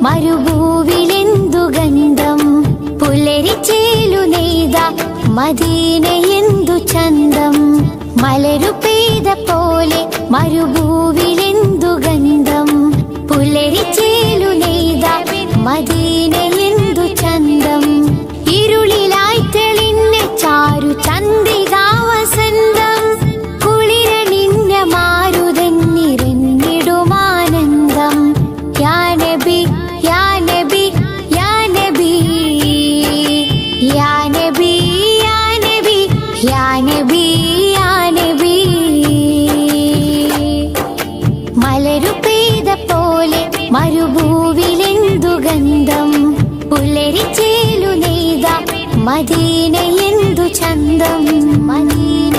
മരുഭൂവിലെന്തു ഗന്ധം. പുലരിച്ചേലു നെയ്ത മദീനയെന്തു ചന്തം. മലരു പെയ്ത പോലെ മരുഭൂവിലെന്തു ഗന്ധം. പുലരിച്ചേലു നെയ്ത മദീനയെന്തു ചന്തം. ഇരുളിലായി തെളിഞ്ഞ ചാരു ചന്ദ്രികാ വസന്തം. കുളിരണിഞ്ഞ മാരുതൻ നിറഞ്ഞിടുമാനന്ദം. യാ നബി യാ നബി യാ നബി യാ നബി യാ നബി യാ നബി യാ നബി. മലരു പെയ്ത പോലെ മരുഭൂവിലെന്തു ഗന്ധം. പുലരിച്ചേലു നെയ്ത മദീനയെന്തു ചന്തം. മദീന